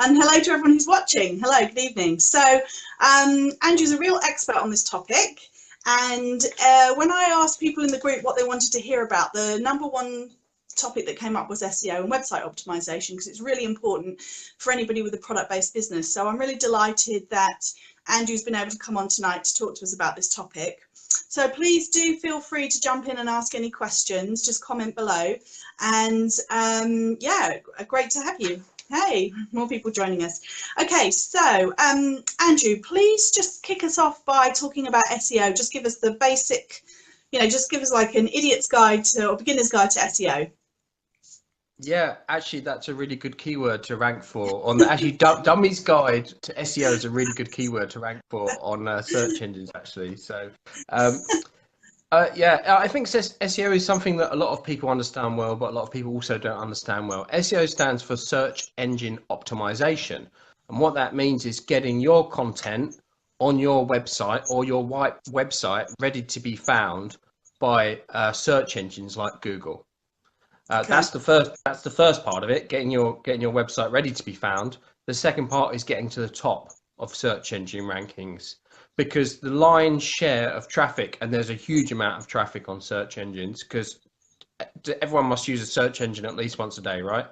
And hello to everyone who's watching. Hello, good evening. So Andrew's a real expert on this topic. And when I asked people in the group what they wanted to hear about, the number one topic that came up was SEO and website optimization, because it's really important for anybody with a product-based business. So I'm really delighted that Andrew's been able to come on tonight to talk to us about this topic. So please do feel free to jump in and ask any questions, just comment below. And yeah, great to have you. Hey, more people joining us. Okay, so Andrew, please just kick us off by talking about SEO. Just give us the basic, just give us like an idiot's guide to, or beginner's guide to SEO. Yeah, actually, that's a really good keyword to rank for. Actually, Dummy's Guide to SEO is a really good keyword to rank for on search engines, actually. So, yeah, I think SEO is something that a lot of people understand well, but a lot of people also don't understand well. SEO stands for search engine optimization. And what that means is getting your content on your website or your website ready to be found by search engines like Google. Okay. That's the first part of it, getting your website ready to be found. The second part is getting to the top of search engine rankings, because the lion's share of traffic, and there's a huge amount of traffic on search engines, because everyone must use a search engine at least once a day, right?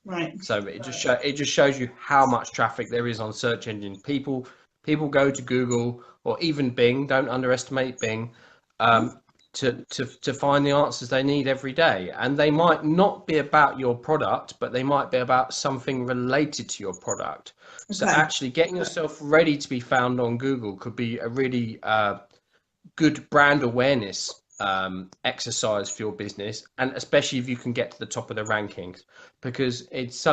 Right. So it just shows you how much traffic there is on search engine. People go to Google or even Bing. Don't underestimate Bing. To find the answers they need every day, and they might not be about your product, but they might be about something related to your product. Okay. So actually getting yourself ready to be found on Google could be a really good brand awareness exercise for your business, and especially if you can get to the top of the rankings, because it's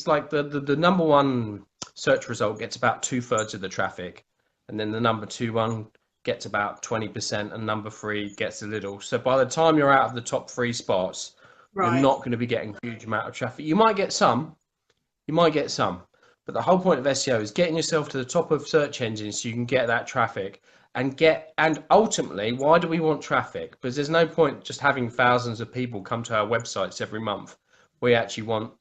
like the number one search result gets about 2/3 of the traffic, and then the number two one gets about 20%, and number three gets a little. So by the time you're out of the top three spots, right, you're not going to be getting a huge amount of traffic. You might get some, but the whole point of SEO is getting yourself to the top of search engines so you can get that traffic and ultimately, why do we want traffic? Because there's no point just having thousands of people come to our websites every month. We actually want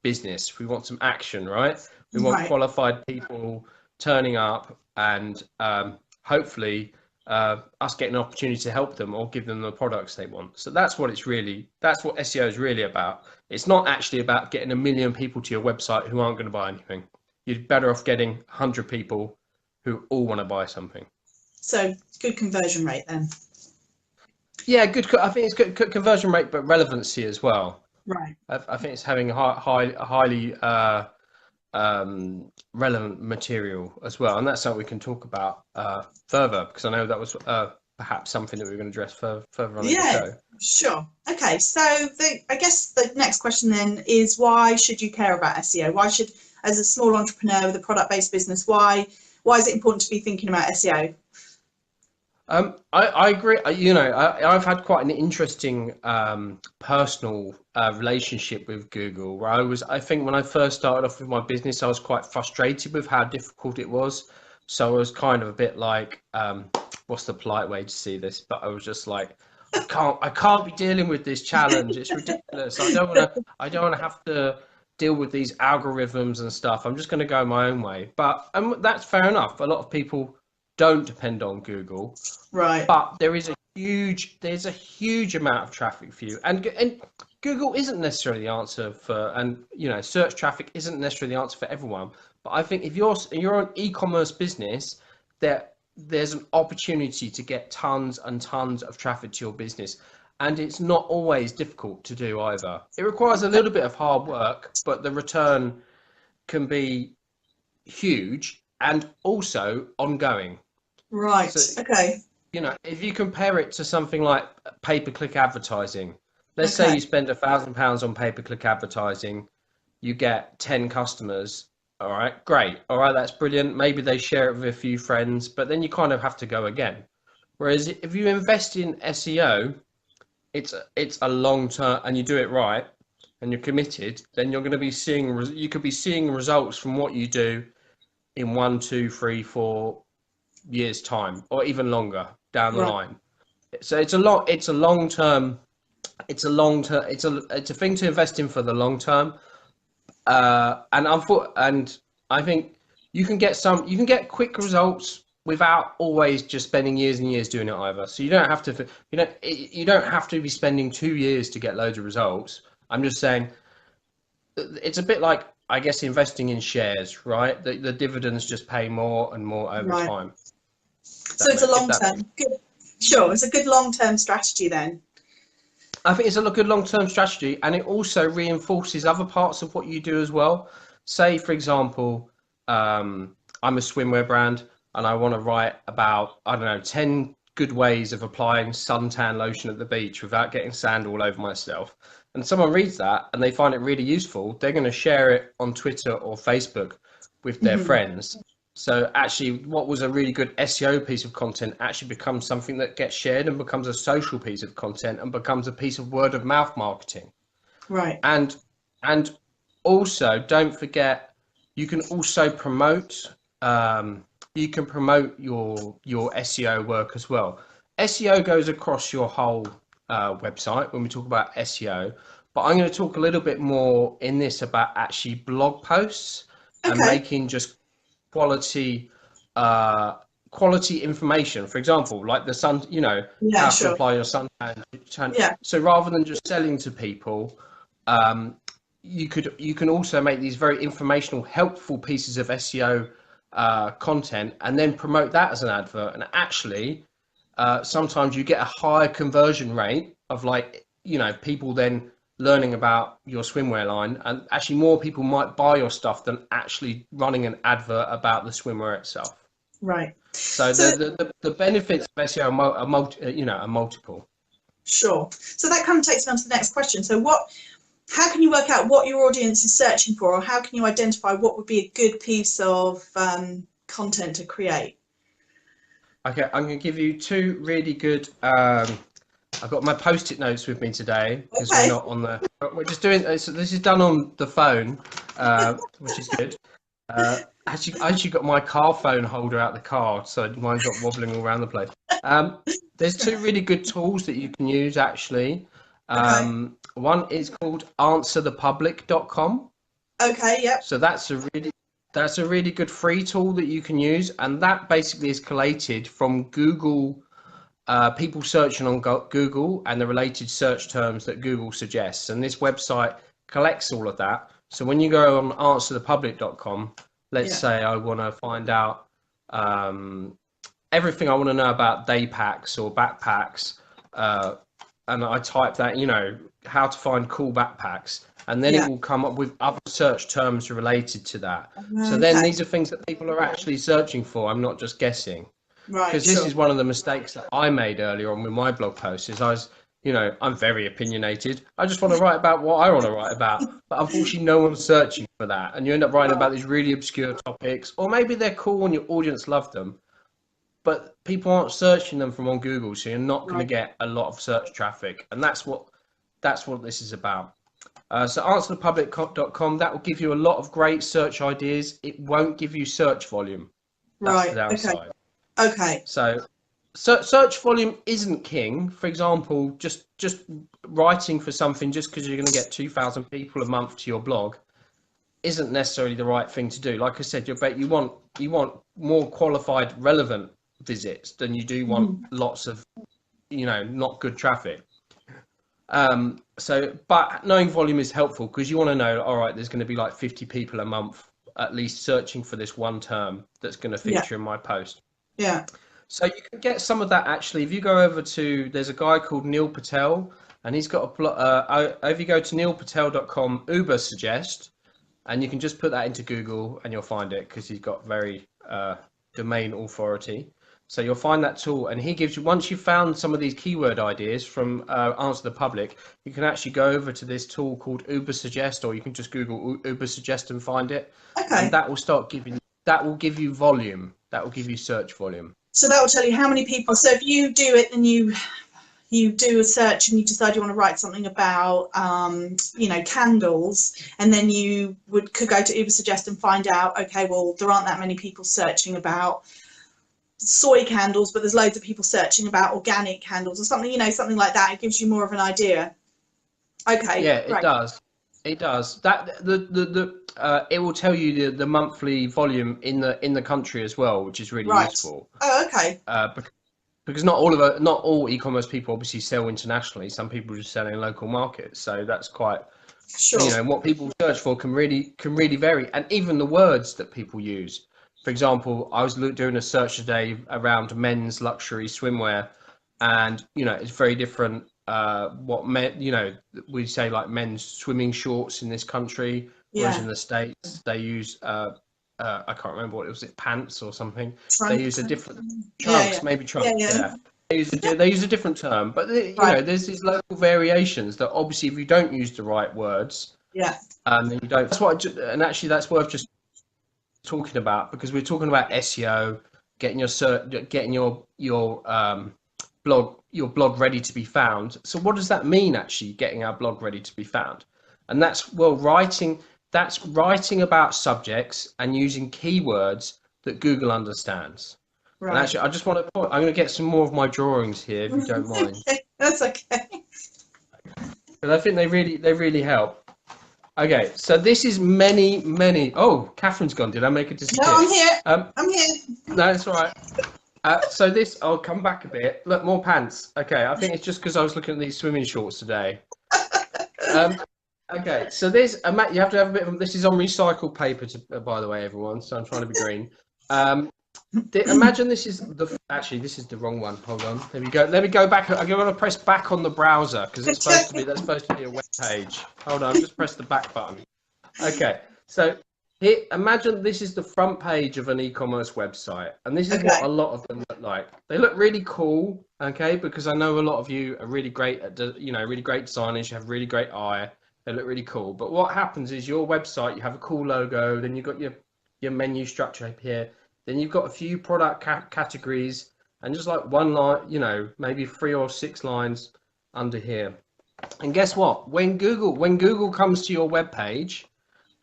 business. We want some action, right? We want qualified people turning up and hopefully us getting an opportunity to help them or give them the products they want. So that's what SEO is really about. It's not actually about getting 1 million people to your website who aren't going to buy anything. You're better off getting 100 people who all want to buy something. So good conversion rate then. Yeah, good. I think it's good conversion rate, but relevancy as well. Right. I think it's having highly relevant material as well, and that's something we can talk about further, because I know that was perhaps something that we were going to address further on in the show. Sure. Okay, so I guess the next question then is, why should you care about SEO? Why should, as a small entrepreneur with a product-based business, why is it important to be thinking about SEO? I agree. I've had quite an interesting personal relationship with Google, where I think when I first started off with my business, I was quite frustrated with how difficult it was. So I was kind of a bit like, what's the polite way to see this? But I was just like, I can't be dealing with this challenge. It's ridiculous. I don't want to have to deal with these algorithms and stuff. I'm just going to go my own way. But that's fair enough. A lot of people don't depend on Google, right? But there's a huge amount of traffic for you, and Google isn't necessarily the answer for, and search traffic isn't necessarily the answer for everyone. But I think if you're an e-commerce business, there's an opportunity to get tons and tons of traffic to your business, and it's not always difficult to do either. It requires a little bit of hard work, but the return can be huge and also ongoing. Right. So, okay. If you compare it to something like pay-per-click advertising, let's say you spend £1,000 on pay-per-click advertising, you get 10 customers. All right, great. All right, that's brilliant. Maybe they share it with a few friends, but then you kind of have to go again. Whereas if you invest in SEO, it's a long term, and you do it right, and you're committed, then you're going to be you could be seeing results from what you do in 1, 2, 3, 4 years time, or even longer down the line. So it's a thing to invest in for the long term. And I think you can get quick results without always just spending years and years doing it either. So you don't have to, you don't have to be spending 2 years to get loads of results. I'm just saying it's a bit like, I guess, investing in shares, right? The dividends just pay more and more over time. So it's a long-term, good. Sure, it's a good long-term strategy then. I think it's a good long-term strategy, and it also reinforces other parts of what you do as well. Say, for example, I'm a swimwear brand and I want to write about, I don't know, 10 good ways of applying suntan lotion at the beach without getting sand all over myself. And someone reads that and they find it really useful, they're going to share it on Twitter or Facebook with their friends. So actually, what was a really good SEO piece of content actually becomes something that gets shared and becomes a social piece of content and becomes a piece of word of mouth marketing. Right. And also, don't forget, you can also promote your SEO work as well. SEO goes across your whole website when we talk about SEO, but I'm going to talk a little bit more in this about actually blog posts and making just quality information. For example, like the sun, how to apply your suntan. So rather than just selling to people, you can also make these very informational, helpful pieces of SEO content and then promote that as an advert. And actually, sometimes you get a higher conversion rate of people then learning about your swimwear line, and actually more people might buy your stuff than actually running an advert about the swimwear itself. Right. So the benefits of SEO are multiple. Sure. So that kind of takes me on to the next question. So how can you work out what your audience is searching for, or how can you identify what would be a good piece of content to create? Okay, I'm going to give you two really good. I've got my post-it notes with me today because we're not on the. We're just doing. So this is done on the phone, which is good. I actually got my car phone holder out the car, so mine's not wobbling all around the place. There's two really good tools that you can use actually. One is called answerthepublic.com. Okay, yep. So that's a really good free tool that you can use, and that basically is collated from Google, people searching on Google and the related search terms that Google suggests. And this website collects all of that. So when you go on answerthepublic.com, let's say I want to find out everything I want to know about day packs or backpacks, and I type that, how to find cool backpacks, and then it will come up with other search terms related to that. So then these are things that people are actually searching for. I'm not just guessing. Right. Because this is one of the mistakes that I made earlier on with my blog posts is I'm very opinionated. I just want to write about what I want to write about. But unfortunately, no one's searching for that. And you end up writing about these really obscure topics, or maybe they're cool and your audience love them, but people aren't searching them from on Google. So you're not going to get a lot of search traffic. And that's what this is about. So answerthepublic.com, that will give you a lot of great search ideas. It won't give you search volume. That's the downside. Okay. So search volume isn't king. For example, just writing for something just because you're going to get 2,000 people a month to your blog isn't necessarily the right thing to do. Like I said, you want more qualified, relevant visits than you do want lots of, not good traffic. But knowing volume is helpful because you want to know, all right, there's going to be like 50 people a month at least searching for this one term that's going to feature in my post. Yeah. So you can get some of that actually. If you go over there's a guy called Neil Patel, and he's got if you go to neilpatel.com, Uber suggest, and you can just put that into Google and you'll find it because he's got very domain authority. So you'll find that tool, and he gives you, once you've found some of these keyword ideas from Answer the Public, you can actually go over to this tool called Uber Suggest, or you can just Google Uber Suggest and find it. Okay. And that will give you volume. That will give you search volume. So that will tell you how many people. So if you do it and you do a search and you decide you want to write something about, candles, and then you could go to Uber Suggest and find out, okay, well, there aren't that many people searching about soy candles, but there's loads of people searching about organic candles or something, something like that. It gives you more of an idea. Okay. Yeah, it does. It does. That it will tell you the monthly volume in the country as well, which is really Right. useful. Oh, okay. Because not all e-commerce people obviously sell internationally. Some people just sell in local markets. So that's quite, Sure. you know, what people search for can really vary, and even the words that people use. For example, I was doing a search today around men's luxury swimwear, and you know it's very different. What men, you know, we say like men's swimming shorts in this country, whereas Yeah. in the States they use I can't remember what it was, it pants or something. They use Trunks. a different Yeah, trunks, maybe yeah, trunks. yeah, Yeah, they use a different term, but you know, right. there's these local variations that obviously if you don't use the right words, Yeah, then you don't. That's what, and actually that's worth just talking about, because we're talking about SEO, getting your blog ready to be found. So what does that mean, actually, getting our blog ready to be found? And that's, well, writing about subjects and using keywords that Google understands. And right. actually, I just want to point, I'm going to get some more of my drawings here, if you don't mind, Okay, that's okay. because I think they really help. Okay, so this is many. Oh, Catherine's gone. Did I make her disappear? No, I'm here. I'm here. No, that's all right. So this, I'll come back a bit. Look, more pants. Okay, I think it's just because I was looking at these swimming shorts today. Okay, so this, you have to have a bit of, this is on recycled paper, by the way, everyone, so I'm trying to be green. Imagine this is actually, this is the wrong one. Hold on. There we go. Let me go back. I'm going to press back on the browser, because that's supposed to be a web page. Hold on, just press the back button. Okay, so here, imagine this is the front page of an e-commerce website, and this is what a lot of them look like. They look really cool, okay, because I know a lot of you are really great at, you know, really great designers. You have really great eye. They look really cool. But what happens is your website, you have a cool logo, then you've got your menu structure up here. Then you've got a few product categories, and just like one line, you know, maybe 3 or 6 lines under here. And guess what? When Google comes to your web page,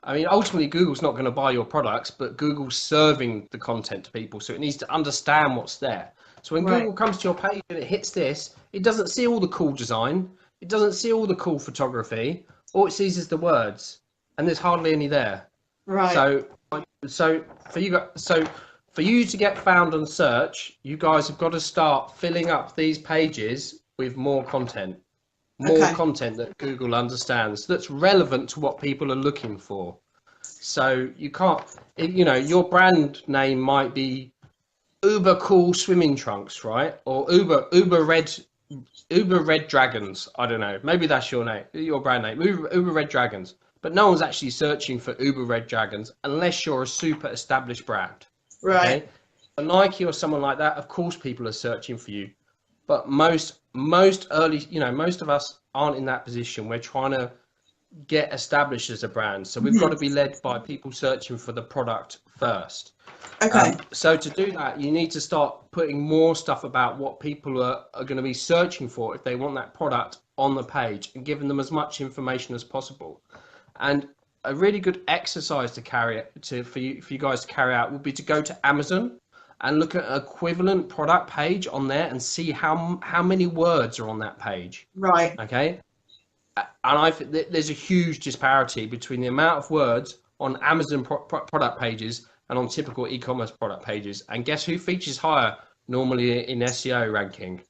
I mean, ultimately Google's not going to buy your products, but Google's serving the content to people, so it needs to understand what's there. So when Google comes to your page and it hits this, it doesn't see all the cool design, it doesn't see all the cool photography. All it sees is the words, and there's hardly any there. Right. So for you to get found on search, you guys have got to start filling up these pages with more content. Content that Google understands, that's relevant to what people are looking for. So you can't, you know, your brand name might be Uber Cool Swimming Trunks, right? Or Uber Red Dragons. I don't know. Maybe that's your name, your brand name, Uber Red Dragons. But no one's actually searching for Uber Red Dragons unless you're a super established brand. Right. Okay? For Nike or someone like that, of course people are searching for you. But most early, you know, most of us aren't in that position. We're trying to get established as a brand. So we've got to be led by people searching for the product first. Okay. So to do that, you need to start putting more stuff about what people are going to be searching for if they want that product on the page, and giving them as much information as possible. And a really good exercise for you guys to carry out would be to go to Amazon and look at an equivalent product page on there and see how many words are on that page. Right. Okay. And I think there's a huge disparity between the amount of words on Amazon product pages and on typical e-commerce product pages. And guess who features higher normally in SEO ranking?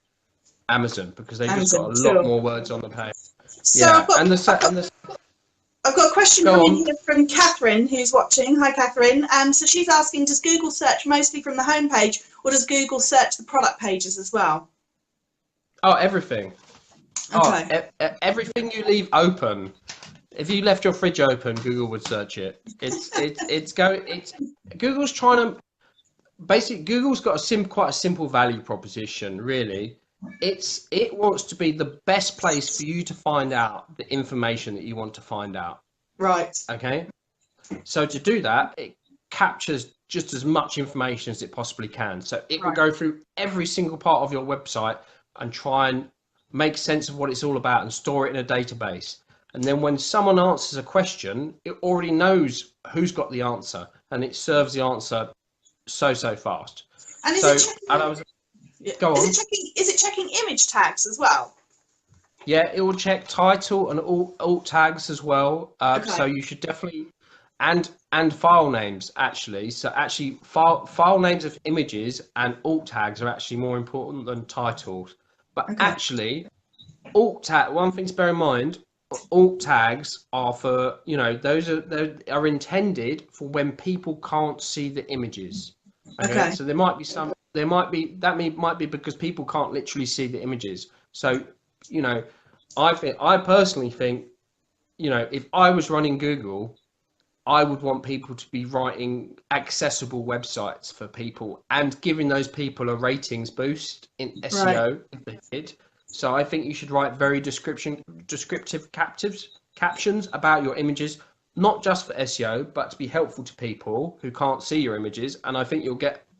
Amazon, because they've just got a lot more words on the page. So yeah. I've got a question coming here from Catherine, who's watching. Hi, Catherine. So she's asking, does Google search mostly from the homepage, or does Google search the product pages as well? Oh, everything. Okay. Everything you leave open. If you left your fridge open, Google would search it. Google's trying to basically. Google's got quite a simple value proposition, really. It wants to be the best place for you to find out the information that you want to find out. Right. Okay. So to do that, it captures just as much information as it possibly can. So it will go through every single part of your website and try and make sense of what it's all about and store it in a database. And then when someone answers a question, it already knows who's got the answer, and it serves the answer so fast. And Go on. Is it checking image tags as well? Yeah, it will check title and alt tags as well. Okay. So you should definitely, and file names actually. So actually, file names of images and alt tags are actually more important than titles. But Okay. actually, alt tag. One thing to bear in mind: alt tags are for, you know, they are intended for when people can't see the images. Okay. Okay. So there might be some. There might be might be because people can't literally see the images. So, you know, I personally think, you know, if I was running Google, I would want people to be writing accessible websites for people and giving those people a ratings boost in Right. SEO if they did. So I think you should write very descriptive captions about your images, not just for SEO, but to be helpful to people who can't see your images. And I think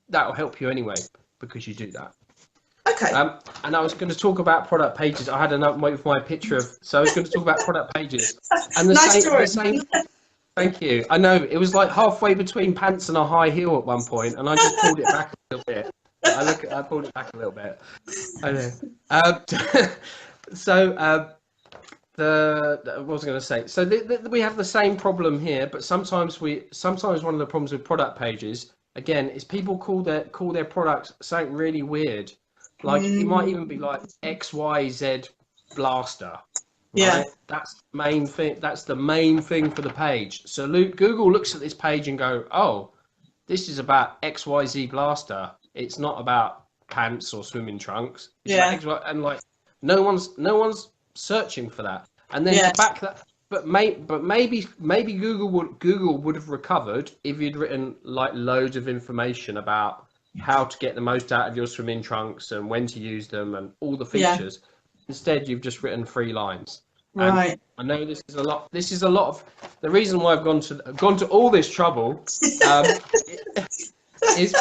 that'll help you anyway because you do that. Okay. And I was going to talk about product pages. I had an update with my picture of, so I was going to talk about product pages. And the same. Thank you. I know it was like halfway between pants and a high heel at one point, and I just pulled it back a little bit. I pulled it back a little bit. I know. What was I going to say? So we have the same problem here, but sometimes one of the problems with product pages, again, is people call their products something really weird. Like it might even be like XYZ Blaster. Yeah. Right? That's the main thing. That's the main thing for the page. So Google looks at this page and go, "Oh, this is about XYZ Blaster. It's not about pants or swimming trunks." It's about and like no one's searching for that. And then to back that, but maybe Google would have recovered if you'd written like loads of information about how to get the most out of your swimming trunks and when to use them and all the features. Instead, you've just written 3 lines. Right. And I know this is a lot. This is a lot of the reason why I've gone to all this trouble. Is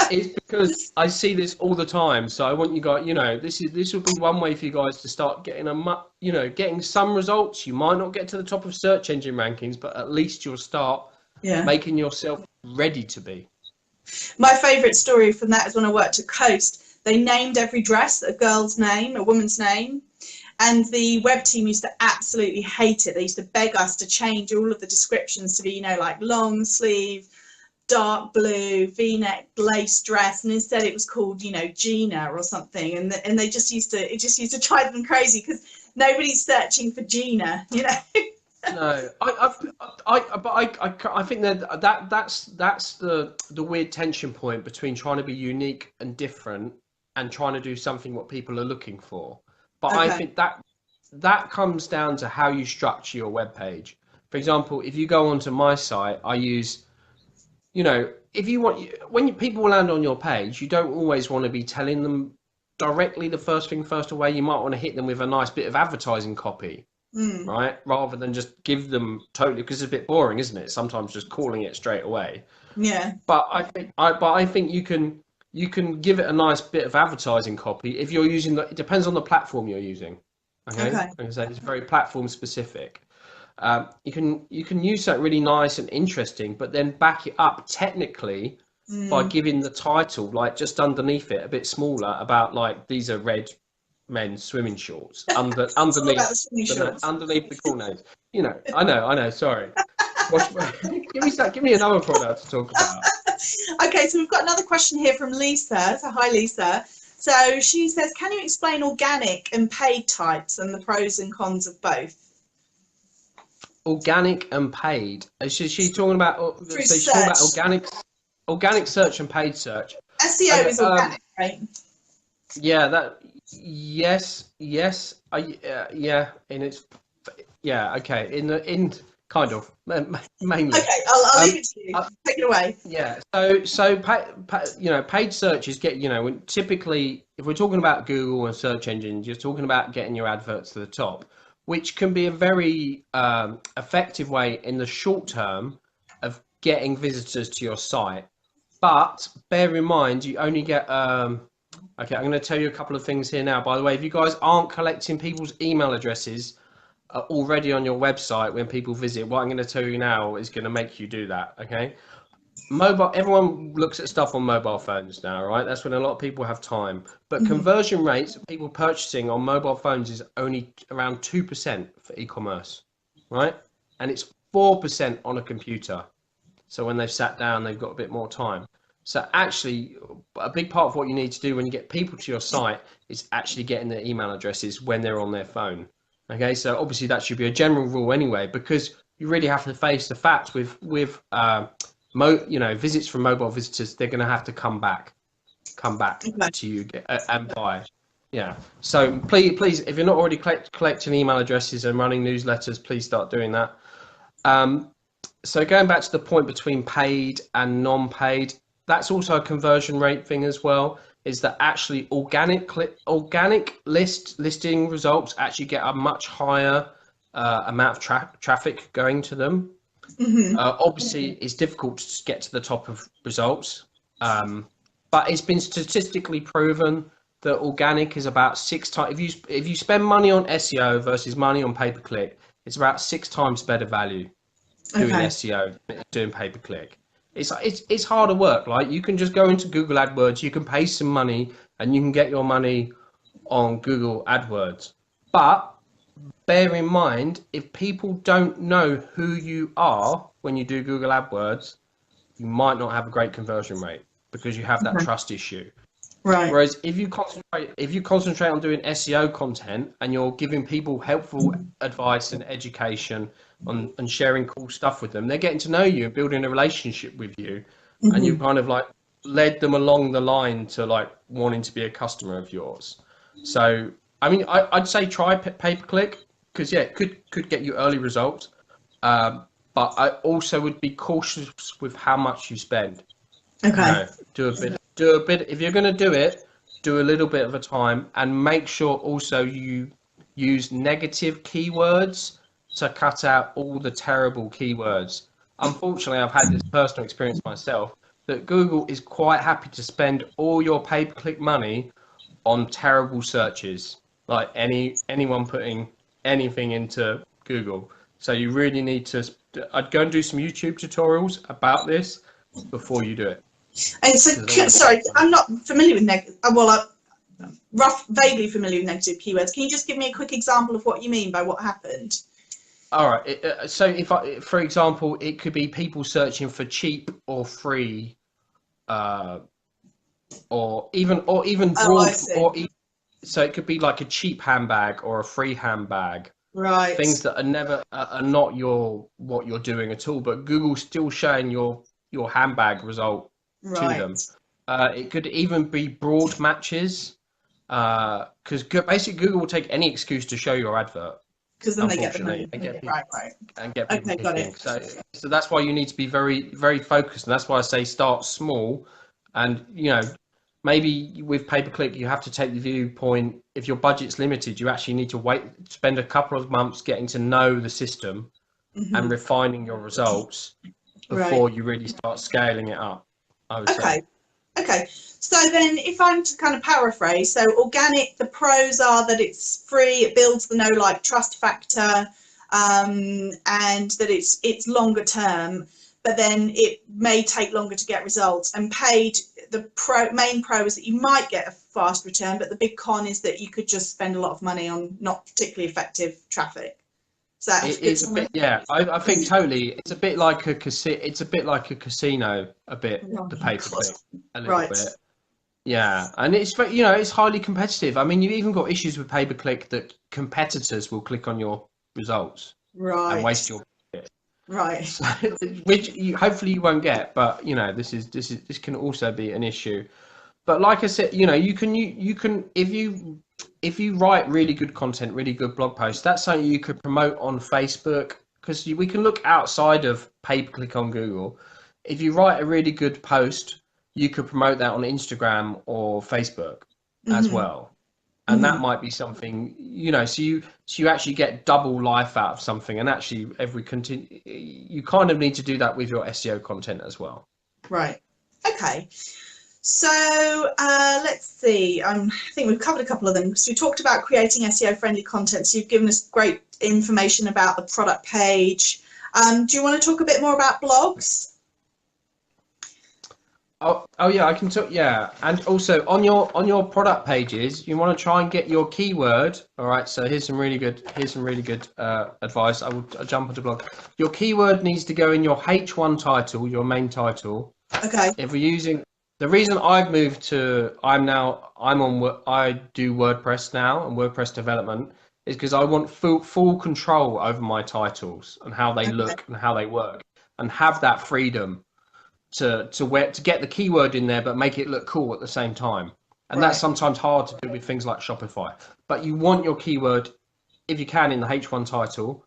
because I see this all the time. So I want you guys, you know, this will be one way for you guys to start getting getting some results. You might not get to the top of search engine rankings, but at least you'll start making yourself ready to be. My favourite story from that is when I worked at Coast. They named every dress a girl's name, a woman's name. And the web team used to absolutely hate it. They used to beg us to change all of the descriptions to be, you know, like long sleeve, dark blue, V-neck, lace dress, and instead it was called, you know, Gina or something. And it just used to drive them crazy because nobody's searching for Gina, you know. No, I think that's the weird tension point between trying to be unique and different and trying to do something what people are looking for. But I think that comes down to how you structure your web page. For example, if you go onto my site, I use, you know, if you want, people land on your page, you don't always want to be telling them directly the first thing first away. You might want to hit them with a nice bit of advertising copy, right? Rather than just give them totally, because it's a bit boring, isn't it? Sometimes just calling it straight away. Yeah. But I think you can give it a nice bit of advertising copy if you're using it depends on the platform you're using. Okay. Like I say, it's very platform specific. You can use that really nice and interesting, but then back it up technically by giving the title, like just underneath it, a bit smaller, about like these are red men's swimming shorts underneath the cool names. You know, I know. Sorry. Give me another product to talk about. Okay, so we've got another question here from Lisa. So hi, Lisa. So she says, can you explain organic and paid types and the pros and cons of both? Organic and paid. She's talking about organic search and paid search. SEO is organic, right? Yeah, yes, and it's okay. In kind of mainly. Okay, I'll leave it to you. Take it away. Yeah. So paid searches get, when typically if we're talking about Google and search engines, you're talking about getting your adverts to the top, which can be a very effective way in the short term of getting visitors to your site. But bear in mind, you only get okay, I'm going to tell you a couple of things here now. By the way, if you guys aren't collecting people's email addresses already on your website when people visit, what I'm going to tell you now is going to make you do that. Okay. mobile, everyone looks at stuff on mobile phones now, right? That's when a lot of people have time. But Hmm. conversion rates of people purchasing on mobile phones is only around 2% for e-commerce, right? And it's 4% on a computer. So when they've sat down, they've got a bit more time. So actually, a big part of what you need to do when you get people to your site is actually getting their email addresses when they're on their phone. Okay, so obviously that should be a general rule anyway, because you really have to face the fact visits from mobile visitors, they're going to have to come back Okay. to you and buy. Yeah. So please, if you're not already collecting email addresses and running newsletters, please start doing that. So going back to the point between paid and non-paid, that's also a conversion rate thing as well. Is that actually organic listing results actually get a much higher amount of traffic going to them. Hmm. Obviously, it's difficult to get to the top of results, but it's been statistically proven that organic is about 6 times. If you spend money on SEO versus money on pay-per-click, it's about 6 times better value doing Okay. SEO than doing pay-per-click. It's harder work. Like you can just go into Google AdWords, you can pay some money, and you can get your money on Google AdWords. But bear in mind, if people don't know who you are when you do Google AdWords, you might not have a great conversion rate because you have that Okay. trust issue. Right. Whereas if you concentrate on doing SEO content and you're giving people helpful advice and education and sharing cool stuff with them, they're getting to know you and building a relationship with you, and you Hmm. kind of like led them along the line to like wanting to be a customer of yours. So I mean, I'd say try pay-per-click because yeah, it could get you early results, but I also would be cautious with how much you spend. You Okay. know, do a bit. If you're going to do it, do a little bit of a time and make sure also you use negative keywords to cut out all the terrible keywords. Unfortunately, I've had this personal experience myself that Google is quite happy to spend all your pay-per-click money on terrible searches, like anyone putting anything into Google. So you really need to. I'd go and do some YouTube tutorials about this before you do it And so, because I don't want to sorry, spend money. I'm not familiar with vaguely familiar with negative keywords. Can you just give me a quick example of what you mean by what happened? All right. So for example, it could be people searching for cheap or free, uh, or even Oh, I broad, see. so it could be like a cheap handbag or a free handbag, Right. things that are never are not what you're doing at all, but Google's still showing your handbag result to them. Right. It could even be broad matches, because basically Google will take any excuse to show your advert, Because then they get the unfortunately, money. and get people Right. Right. Okay. Got clicking. it. So that's why you need to be very, very focused, and that's why I say start small, and maybe with pay-per-click you have to take the viewpoint, if your budget's limited, you actually need to spend a couple of months getting to know the system and Hmm. refining your results Right. before you really start scaling it up, I would say. Okay. Okay. So then, if I'm to kind of paraphrase, so organic, the pros are that it's free, it builds the know, like, trust factor, and that it's longer term, but then it may take longer to get results. And paid, the main pro is that you might get a fast return, but the big con is that you could just spend a lot of money on not particularly effective traffic. Is that a It good is a summary? bit, yeah. I think totally. It's a bit like a casino. It's a bit like a casino. A bit the pay per click, a little Right. bit. Yeah, and it's highly competitive. I mean, you've even got issues with pay per click that competitors will click on your results and Right. waste your budget. Right. So, which hopefully you won't get, but this can also be an issue. But like I said, you can if you write really good content, really good blog posts, that's something you could promote on Facebook because we can look outside of pay-per-click on Google. If you write a really good post, you could promote that on Instagram or Facebook as Hmm. well. And that Hmm. might be something, so you actually get double life out of something, and actually you kind of need to do that with your SEO content as well. Right. Okay. So let's see. I think we've covered a couple of them. So we talked about creating SEO friendly content. So you've given us great information about the product page. Do you want to talk a bit more about blogs? Oh yeah, I can talk. Yeah, and also on your product pages, you want to try and get your keyword. All right. So here's some really good advice. I'll jump onto blog. Your keyword needs to go in your H1 title, your main title. Okay. If we're using the reason I've moved to I do WordPress now and WordPress development is because I want full control over my titles and how they Okay. look and how they work and have that freedom to get the keyword in there but make it look cool at the same time. And that's Right. sometimes hard to do with things like Shopify. But you want your keyword, if you can, in the H1 title.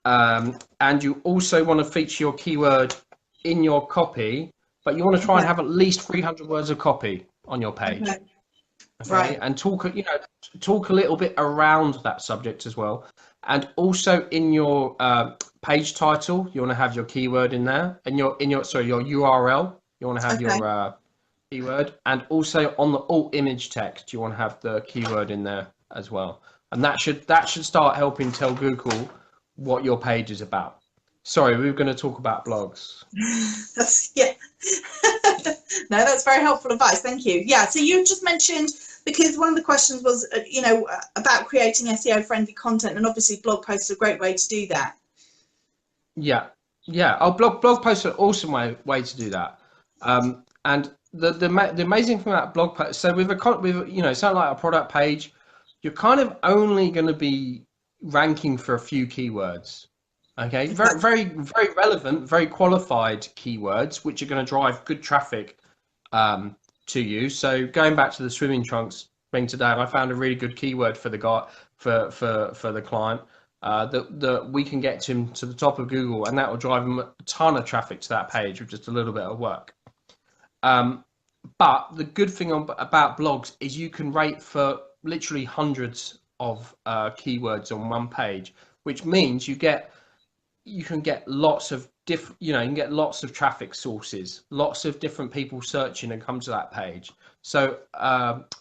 And you also want to feature your keyword in your copy, but you want to try and Okay. have at least 300 words of copy on your page. Okay. Okay, Right. and talk a little bit around that subject as well. And also in your page title, you want to have your keyword in there, and your URL, you want to have Okay. your keyword, and also on the alt image text, you want to have the keyword in there as well. And that should start helping tell Google what your page is about. Sorry, we were going to talk about blogs. Yeah. No, that's very helpful advice. Thank you. Yeah. So you just mentioned, because one of the questions was, about creating SEO friendly content, and obviously blog posts are a great way to do that. Yeah, yeah. Oh, blog posts are an awesome way to do that. And the amazing thing about blog posts, so something like a product page, you're kind of only going to be ranking for a few keywords. Okay, Okay. very relevant, very qualified keywords, which are going to drive good traffic to you. So going back to the swimming trunks thing today, I found a really good keyword for the guy for the client that we can get him to the top of Google, and that will drive him a ton of traffic to that page with just a little bit of work. But the good thing about blogs is you can rate for literally hundreds of keywords on one page, which means you can get lots of you can get lots of traffic sources, lots of different people searching and come to that page. So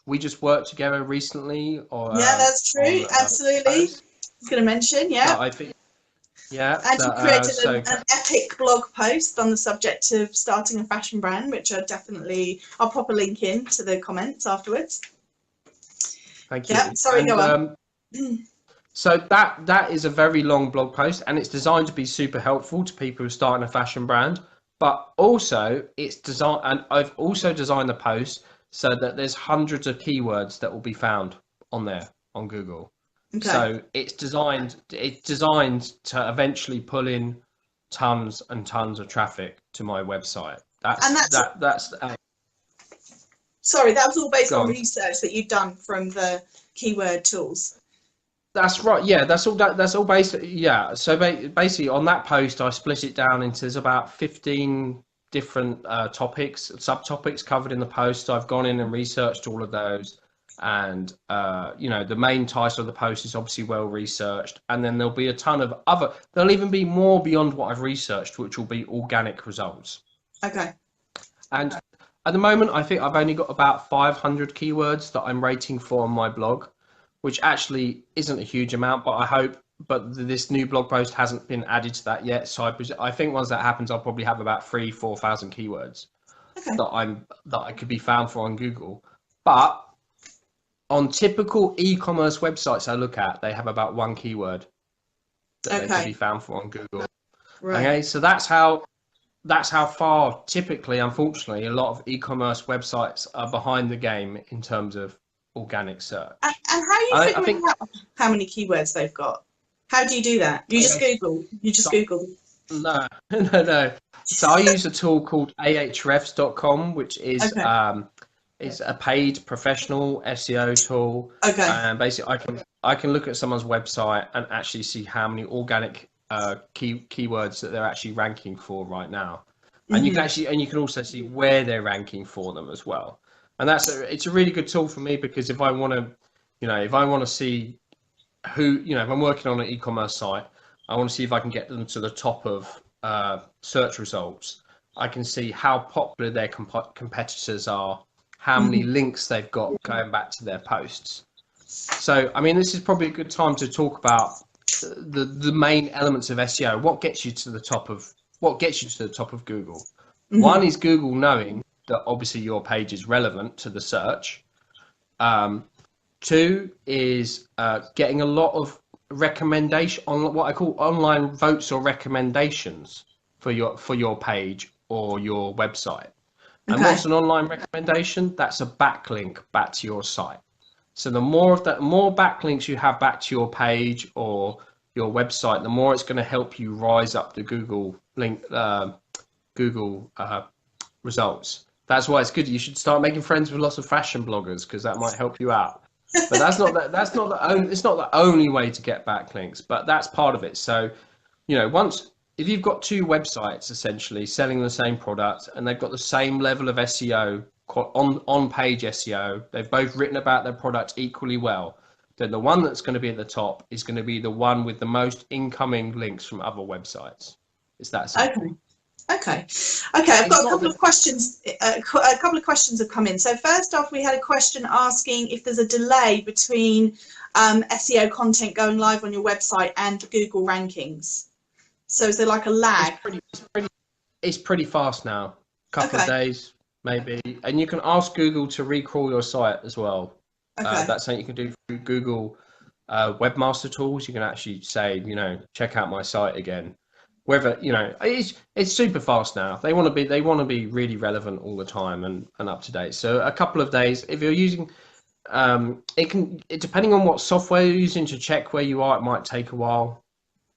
we just worked together recently Yeah, that's on true. Absolutely. I post was going to mention, yeah. that I think, yeah, And you created so an epic blog post on the subject of starting a fashion brand, which I'll pop a link in to the comments afterwards. thank Yeah, you. sorry, And go on. so that is a very long blog post, and it's designed to be super helpful to people who are starting a fashion brand. But also, it's designed, and I've also designed the post so that there's hundreds of keywords that will be found on there on Google. Okay. So it's designed to eventually pull in tons and tons of traffic to my website. That's Sorry, that was all based on gone. research that you've done from the keyword tools. That's right. Yeah, that's all based. Yeah. So basically, on that post, I split it down into there's about 15 different topics, subtopics covered in the post. I've gone in and researched all of those, and the main title of the post is obviously well researched, and then there'll be a ton of other. There'll even be more beyond what I've researched, which will be organic results. Okay. And at the moment, I think I've only got about 500 keywords that I'm rating for on my blog, which actually isn't a huge amount, but this new blog post hasn't been added to that yet. So I think once that happens, I'll probably have about 4,000 keywords Okay. that I could be found for on Google. But on typical e-commerce websites I look at, they have about one keyword that they can be found for on Google. Right. Okay, so that's how far typically, unfortunately, a lot of e-commerce websites are behind the game in terms of organic search. And how are you figuring out how many keywords they've got? How do you do that? You just Google. Google. No. So I use a tool called ahrefs.com, which is a paid professional SEO tool. Okay. And basically, I can look at someone's website and actually see how many organic keywords that they're actually ranking for right now. And you can also see where they're ranking for them as well. And it's a really good tool for me, because if I want to see if I'm working on an e-commerce site, I want to see if I can get them to the top of search results. I can see how popular their competitors are, how many links they've got going back to their posts. So, I mean, this is probably a good time to talk about the main elements of SEO. What gets you to the top of Google? One is Google knowing that obviously your page is relevant to the search. Two is getting a lot of recommendation on what I call online votes or recommendations for your page or your website. And Okay. what's an online recommendation? That's a backlink back to your site. So the more of that, more backlinks you have back to your page or your website, the more it's going to help you rise up the Google results. That's why it's good. You should start making friends with lots of fashion bloggers, because that might help you out. But that's not the only. It's not the only way to get backlinks, but that's part of it. So, if you've got two websites essentially selling the same product and they've got the same level of SEO, on page SEO, they've both written about their product equally well, then the one that's going to be at the top is going to be the one with the most incoming links from other websites. It's that simple. Okay. I've got a couple of questions. A couple of questions have come in. So first off, we had a question asking if there's a delay between SEO content going live on your website and Google rankings. So is there like a lag? It's pretty fast now. Couple of days maybe, and you can ask Google to recrawl your site as well. That's something you can do through Google webmaster tools. You can actually say, check out my site again. Whether it's super fast now. They want to be really relevant all the time and up to date. So a couple of days. If you're using depending on what software you're using to check where you are, it might take a while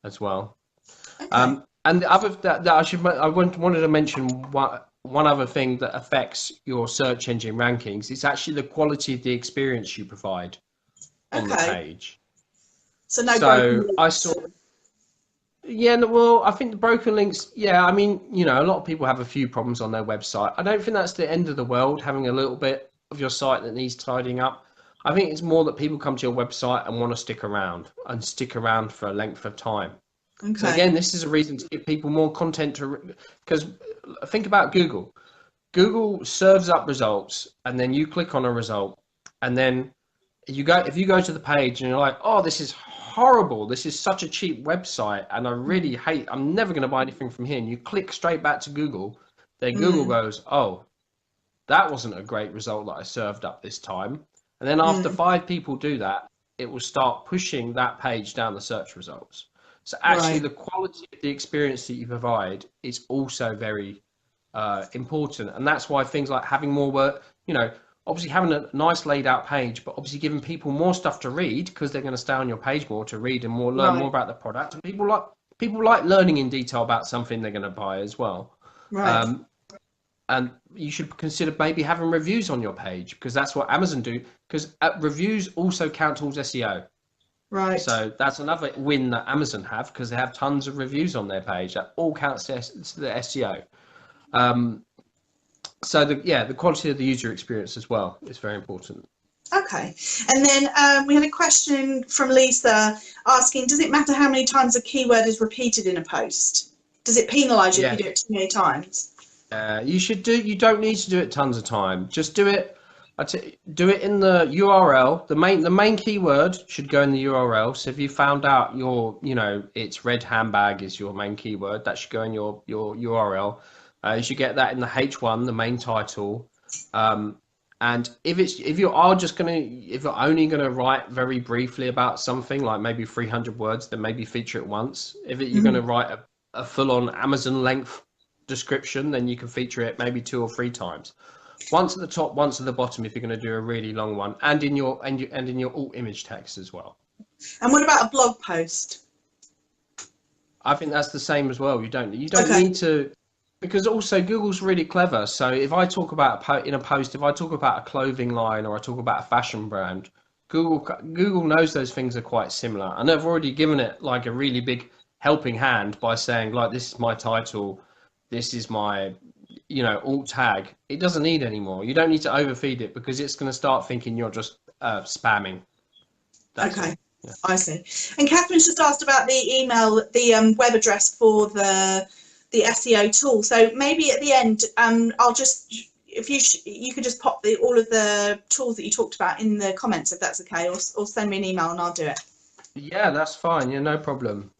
as well. And the other that I wanted to mention one other thing that affects your search engine rankings. It's actually the quality of the experience you provide on the page. So broken links. Well, I think the broken links, a lot of people have a few problems on their website. I don't think that's the end of the world, having a little bit of your site that needs tidying up. I think it's more that people come to your website and want to stick around for a length of time. So again, this is a reason to give people more content because think about Google. Google serves up results, and then you click on a result, and then if you go to the page and you're like, oh, this is horrible, this is such a cheap website, and I'm never going to buy anything from here, and you click straight back to Google, then Google goes, oh, that wasn't a great result that I served up this time. And then after 5 people do that, it will start pushing that page down the search results. So actually the quality of the experience that you provide is also very important. And that's why things like having more work, obviously having a nice laid out page, but obviously giving people more stuff to read, because they're going to stay on your page more to read and learn more about the product. And people like learning in detail about something they're going to buy as well. Right. And you should consider maybe having reviews on your page, because that's what Amazon do, because reviews also count towards SEO. Right. So that's another win that Amazon have, because they have tons of reviews on their page that all counts to the SEO. So the quality of the user experience as well is very important. Okay. And then we had a question from Lisa asking, does it matter how many times a keyword is repeated in a post? Does it penalise you if you do it too many times? You don't need to do it tons of time. Just do it. Do it in the URL. The main keyword should go in the URL. So if you found out it's red handbag is your main keyword, that should go in your URL. You should get that in the H1, the main title. And if you're only gonna write very briefly about something, like maybe 300 words, then maybe feature it once. You're gonna write a full-on Amazon length description, then you can feature it maybe 2 or 3 times. Once at the top, once at the bottom if you're going to do a really long one, and in your alt image text as well. And what about a blog post? I think that's the same as well. You don't need to, because also Google's really clever. So if I talk about if I talk about a clothing line or I talk about a fashion brand, Google knows those things are quite similar, and they've already given it like a really big helping hand by saying, like, this is my title, this is my alt tag. It doesn't need any more. You don't need to overfeed it, because it's going to start thinking you're just spamming. That's okay. Yeah. I see. And Catherine's just asked about the web address for the SEO tool. So maybe at the end, I'll just, if you could just pop all of the tools that you talked about in the comments, if that's okay, or send me an email and I'll do it. Yeah, that's fine. Yeah, no problem.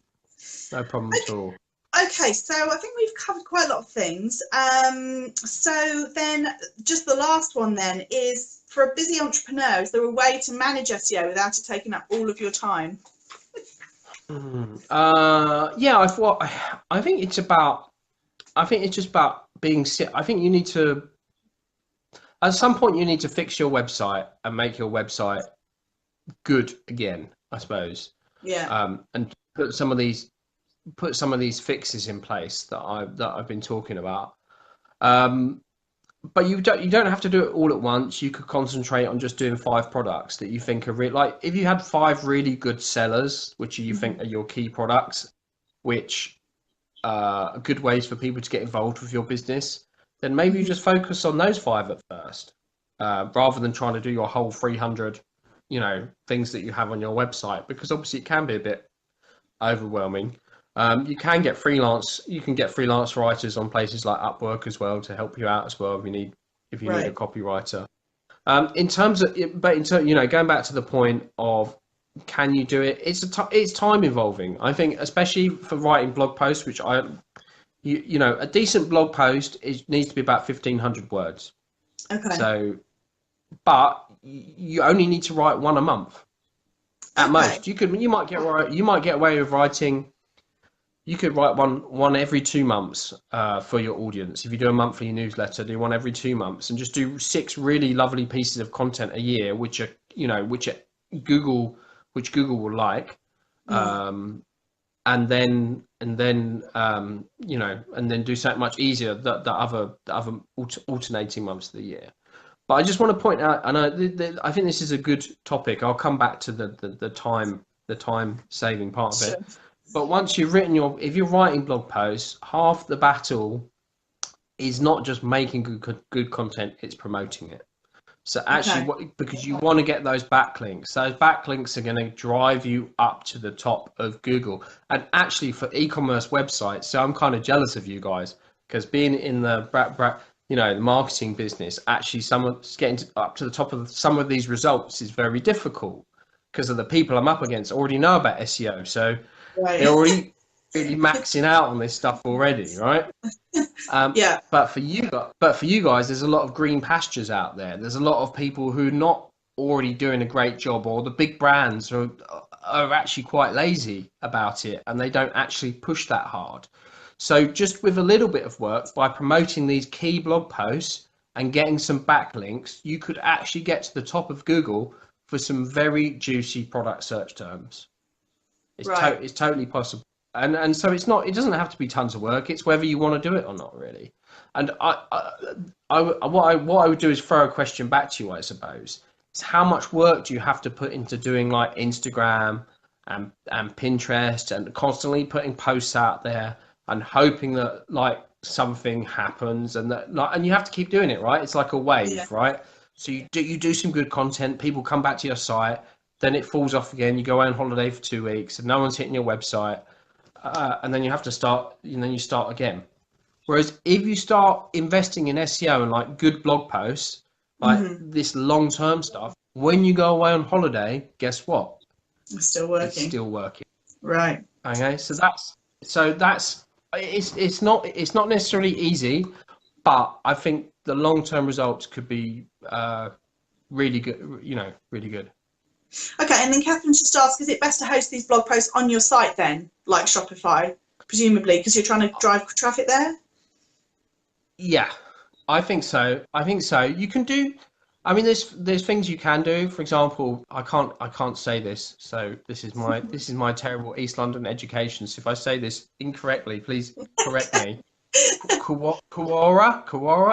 No problem at all. Okay, so I think we've covered quite a lot of things. So then just the last one then is, for a busy entrepreneur, is there a way to manage SEO without it taking up all of your time? Yeah, I think it's about, I think it's just about being, I think you need to, at some point you need to fix your website and make your website good again, I suppose. Yeah. And put some of these fixes in place that I've been talking about. But you don't have to do it all at once. You could concentrate on just doing 5 products that you think are real. Like if you had 5 really good sellers, which you think are your key products, which are good ways for people to get involved with your business, then maybe you just focus on those 5 at first, rather than trying to do your whole 300, things that you have on your website, because obviously it can be a bit overwhelming. You can get freelance writers on places like Upwork as well to help you out as well if you need a copywriter. Going back to the point of can you do it? It's time involving. I think especially for writing blog posts, which a decent blog post needs to be about 1,500 words. Okay. So, but you only need to write one a month at most. You might get away with writing. You could write one every 2 months for your audience. If you do a monthly newsletter, do one every 2 months, and just do 6 really lovely pieces of content a year, which Google will like, and then do something much easier the other alternating months of the year. But I just want to point out, and I think this is a good topic. I'll come back to the time saving part of it. Sure. But once you've if you're writing blog posts, half the battle is not just making good content, it's promoting it. So actually, because you want to get those backlinks are going to drive you up to the top of Google. And actually for e-commerce websites, so I'm kind of jealous of you guys, because being in the the marketing business, actually getting up to the top of some of these results is very difficult, because of the people I'm up against already know about SEO. So they're already really maxing out on this stuff already, right? Yeah. But for you guys, there's a lot of green pastures out there. There's a lot of people who are not already doing a great job, or the big brands are actually quite lazy about it, and they don't actually push that hard. So just with a little bit of work, by promoting these key blog posts and getting some backlinks, you could actually get to the top of Google for some very juicy product search terms. It's totally possible, and so it doesn't have to be tons of work. It's whether you want to do it or not, really. And what I would do is throw a question back to you, I suppose. It's how much work do you have to put into doing like Instagram and Pinterest, and constantly putting posts out there and hoping that like something happens, and you have to keep doing it, right? It's like a wave, right? So you do some good content, people come back to your site, then it falls off again. You go away on holiday for 2 weeks, and no one's hitting your website, and then you have to start. And then you start again. Whereas if you start investing in SEO and like good blog posts, like this long-term stuff, when you go away on holiday, guess what? It's still working. It's still working. Right. Okay. So it's not necessarily easy, but I think the long-term results could be really good. Really good. Okay, and then Catherine just asked, is it best to host these blog posts on your site then, like Shopify, presumably, because you're trying to drive traffic there? Yeah, I think so. You can do. I mean, there's things you can do. For example, I can't say this, so this is my terrible East London education. So if I say this incorrectly, please correct me. Quora.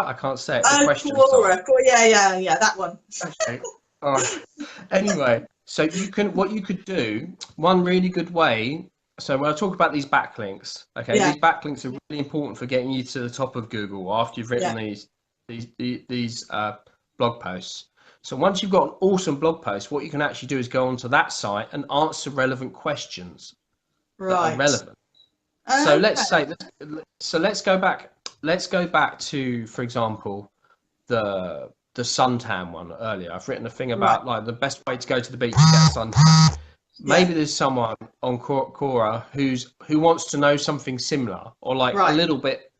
I can't say it. Quora. Yeah, that one. Okay. All right. Anyway, so what you could do, one really good way. So when I talk about these backlinks, these backlinks are really important for getting you to the top of Google after you've written these blog posts. So once you've got an awesome blog post, what you can actually do is go onto that site and answer relevant questions that are relevant. So let's go back. Let's go back to, for example, the suntan one earlier. I've written a thing about like the best way to go to the beach to get a suntan. Yeah. maybe there's someone on Quora who wants to know something similar, or like Right. a little bit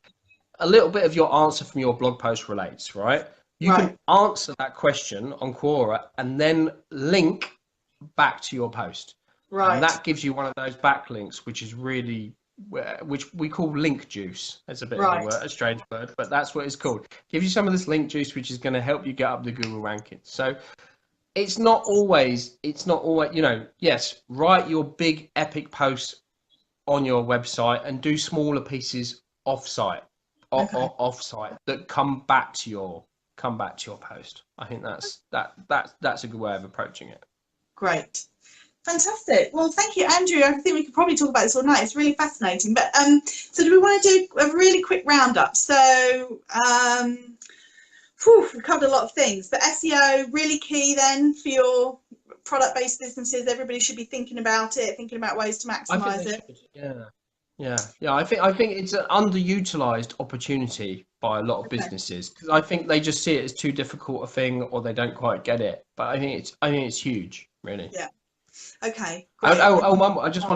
of your answer from your blog post relates, right? You Right. can answer that question on Quora and then link back to your post. And Right. that gives you one of those backlinks, which is really, which we call link juice. It's a bit of Right. a strange word, but that's what it's called. Gives you some of this link juice, which is going to help you get up the Google rankings. So it's not always, yes, write your big epic posts on your website and do smaller pieces off-site Okay. off-site that come back to your post. I think that's a good way of approaching it. Great. Fantastic. Well, thank you, Andrew. I think we could probably talk about this all night. It's really fascinating. But so do we want to do a really quick roundup? So we covered a lot of things, but SEO really key then for your product-based businesses. Everybody should be thinking about it, thinking about ways to maximize it. Should. Yeah. I think it's an underutilized opportunity by a lot of businesses, because I think they just see it as too difficult a thing, or they don't quite get it. But I think it's huge, really. Yeah. Okay. Great. Just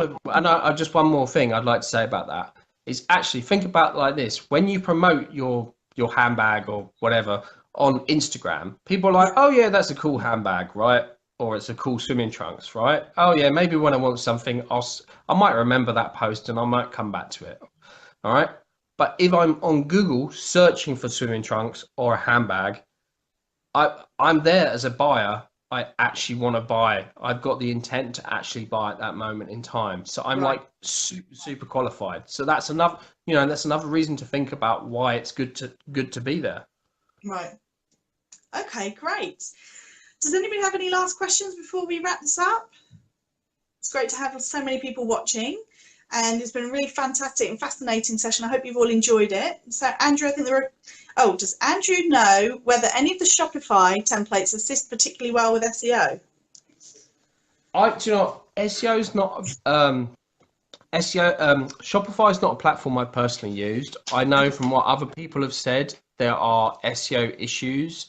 one more thing I'd like to say about that is actually think about it like this: when you promote your handbag or whatever on Instagram, people are like, oh yeah, that's a cool handbag, right? Or it's a cool swimming trunks, right? Oh yeah, maybe when I want something, I might remember that post and I might come back to it. All right. But if I'm on Google searching for swimming trunks or a handbag, I'm there as a buyer. I actually want to buy. I've got the intent to actually buy at that moment in time. So I'm like super qualified. So that's another reason to think about why it's good to be there. Right. Okay, great. Does anybody have any last questions before we wrap this up? It's great to have so many people watching, and it's been a really fantastic and fascinating session. I hope you've all enjoyed it. So Andrew, I think does Andrew know whether any of the Shopify templates assist particularly well with SEO? SEO is not Shopify is not a platform I personally used. I know from what other people have said, there are SEO issues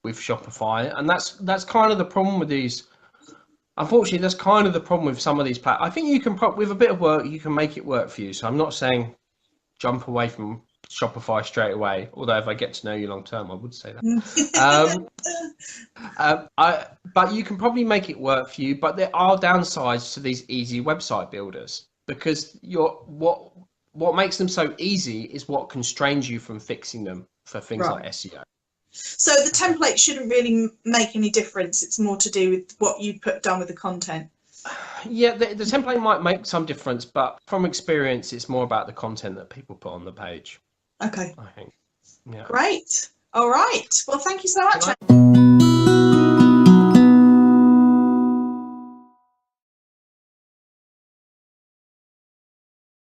with Shopify, and that's kind of the problem with these. Unfortunately, that's kind of the problem with some of these platforms. I think you can with a bit of work, you can make it work for you. So I'm not saying jump away from Shopify straight away. Although if I get to know you long term, I would say that. But you can probably make it work for you. But there are downsides to these easy website builders, because what makes them so easy is what constrains you from fixing them for things like SEO. So the template shouldn't really make any difference. It's more to do with what you done with the content. Yeah, the template might make some difference, but from experience, it's more about the content that people put on the page. Okay. I think. Yeah. Great. All right. Well, thank you so much.